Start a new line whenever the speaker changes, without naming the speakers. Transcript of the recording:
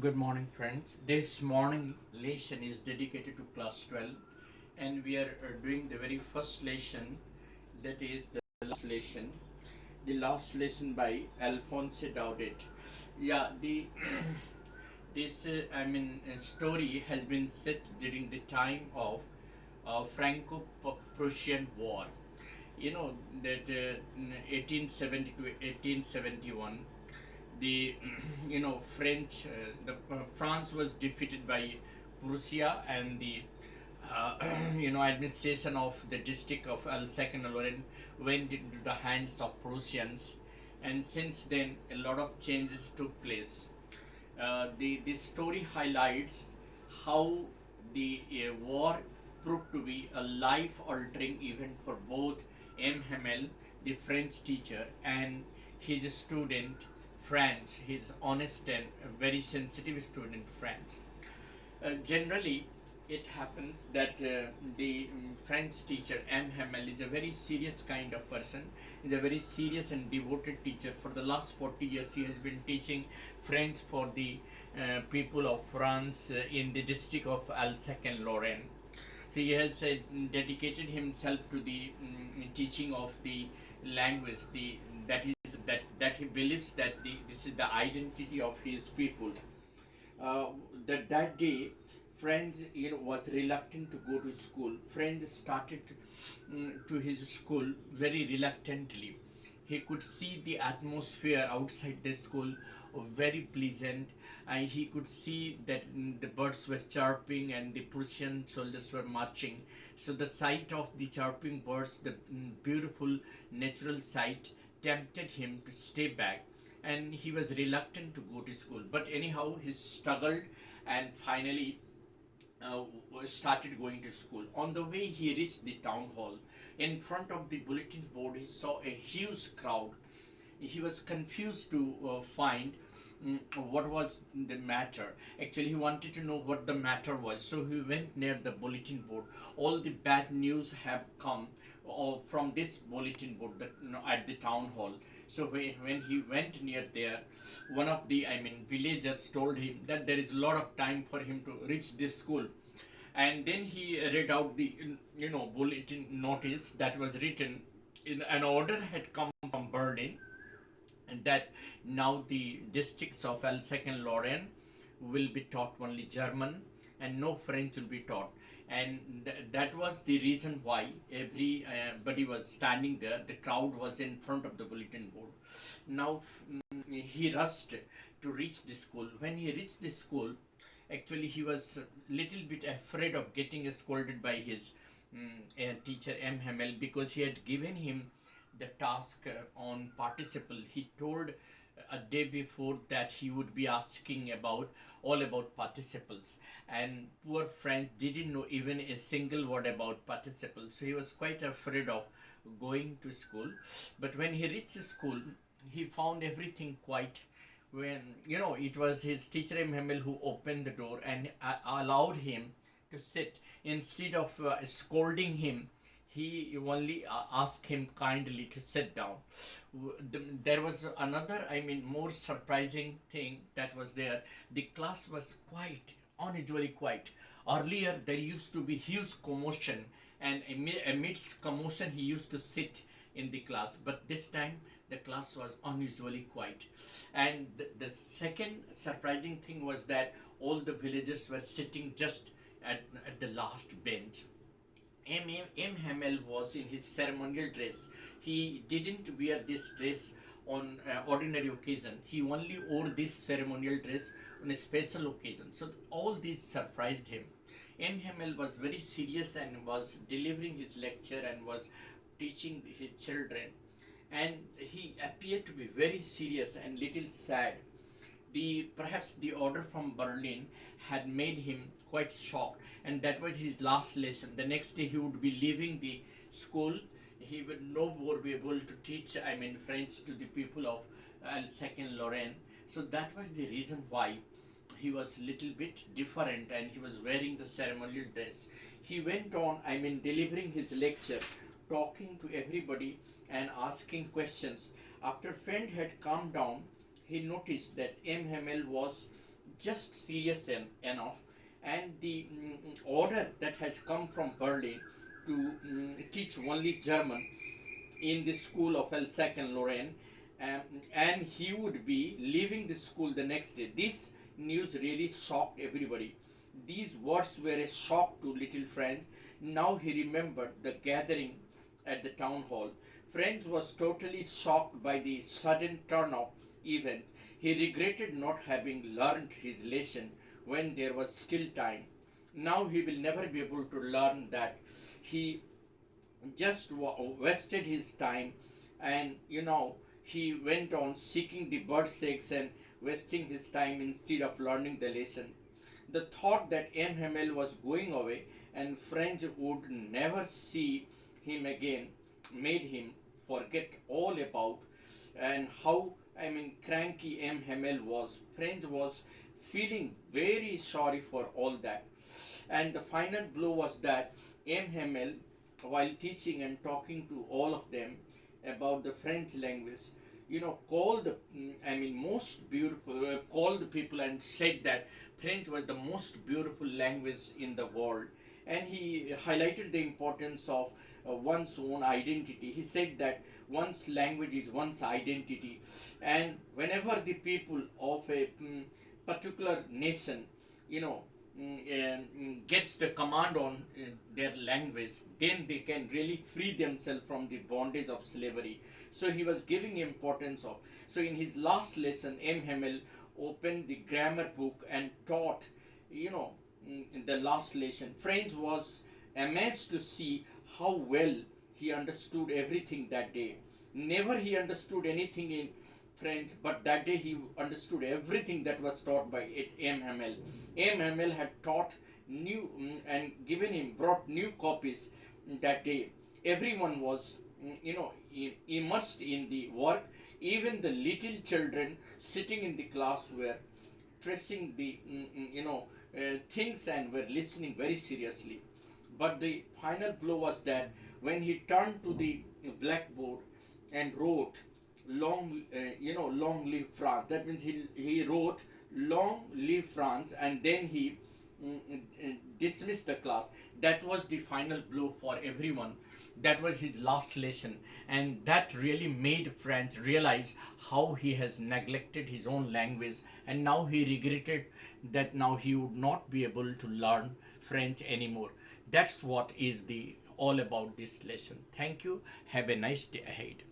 Good morning, friends. This morning lesson is dedicated to class 12, and we are doing the very first lesson, that is the last lesson. The last lesson by Alphonse Daudet. Yeah, the this story has been set during the time of Franco-Prussian War. You know that 1870 to 1871, the French, France was defeated by Prussia, and the uh, administration of the district of Alsace and Lorraine went into the hands of Prussians, and since then a lot of changes took place. This story highlights how the war proved to be a life-altering event for both M. Hamel, the French teacher, and his student Franz, his honest and very sensitive student Franz. Generally, it happens that the French teacher M. Hamel is a very serious kind of person. He's a very serious and devoted teacher. For the last 40 years, he has been teaching French for the people of France in the district of Alsace and Lorraine. He has dedicated himself to the teaching of the language. That he believes that this is the identity of his people. uh, that day Franz was reluctant to go to school. Franz started to his school very reluctantly. He could see the atmosphere outside the school very pleasant, and he could see that the birds were chirping and the Prussian soldiers were marching. So the sight of the chirping birds, the beautiful natural sight, tempted him to stay back, and he was reluctant to go to school. But anyhow, he struggled and finally uh, started going to school. On the way, he reached the town hall. In front of the bulletin board, he saw a huge crowd. He was confused to find what was the matter. Actually, he wanted to know what the matter was, so he went near the bulletin board. All the bad news have come from this bulletin board that, at the town hall. So when he went near there, one of the villagers told him that there is a lot of time for him to reach this school. And then he read out the bulletin notice that was written. An order had come from Berlin, and that now the districts of Alsace and Lorraine will be taught only German, and no French will be taught. And that was the reason why everybody was standing there. The crowd was in front of the bulletin board. Now he rushed to reach the school. When he reached the school, actually he was a little bit afraid of getting scolded by his teacher M. Hamel, because he had given him the task on participle. He told a day before that he would be asking about all about participles, and poor Frank didn't know even a single word about participles, so he was quite afraid of going to school. But when he reached school, he found everything quite, when it was his teacher Emil who opened the door and allowed him to sit. Instead of scolding him, he only asked him kindly to sit down. There was another, more surprising thing that was there. The class was quite, unusually quiet. Earlier, there used to be huge commotion, and amidst commotion, he used to sit in the class. But this time, the class was unusually quiet. And the second surprising thing was that all the villagers were sitting just at the last bench. M. Hamel was in his ceremonial dress. He didn't wear this dress on ordinary occasion. He only wore this ceremonial dress on a special occasion. So all this surprised him. M. Hamel was very serious and was delivering his lecture and was teaching his children. And he appeared to be very serious and little sad. Perhaps the order from Berlin had made him quite shocked, and that was his last lesson. The next day he would be leaving the school. He would no more be able to teach French to the people of Alsace and Lorraine. So that was the reason why he was little bit different, and he was wearing the ceremonial dress. He went on delivering his lecture, talking to everybody and asking questions. After friend had calmed down, he noticed that M. Hamel was just serious enough, and the order that has come from Berlin to teach only German in the school of Alsace and Lorraine, um, and he would be leaving the school the next day. This news really shocked everybody. These words were a shock to little Franz. Now he remembered the gathering at the town hall. Franz was totally shocked by the sudden turn of event. He regretted not having learned his lesson when there was still time. Now he will never be able to learn that. He just wasted his time, and he went on seeking the bird's eggs and wasting his time instead of learning the lesson. The thought that M. Hamel was going away and French would never see him again made him forget all about and how cranky M. Hamel was. French was feeling very sorry for all that. And the final blow was that M. Hamel, while teaching and talking to all of them about the French language, called the most beautiful, called the people and said that French was the most beautiful language in the world, and he highlighted the importance of one's own identity. He said that one's language is one's identity, and whenever the people of a particular nation, gets the command on their language, then they can really free themselves from the bondage of slavery. So he was giving importance of. So in his last lesson, M. Hamel opened the grammar book and taught, in the last lesson. French was amazed to see how well he understood everything that day. Never he understood anything in French, but that day he understood everything that was taught by M. Hamel. M. Hamel had taught new and given him, brought new copies that day. Everyone was, immersed in the work. Even the little children sitting in the class were tracing the, things and were listening very seriously. But the final blow was that when he turned to the blackboard and wrote long live France. That means he wrote long live France, and then he dismissed the class. That was the final blow for everyone. That was his last lesson, and that really made France realize how he has neglected his own language, and now he regretted that now he would not be able to learn French anymore. That's what is the all about this lesson. Thank you. Have a nice day ahead.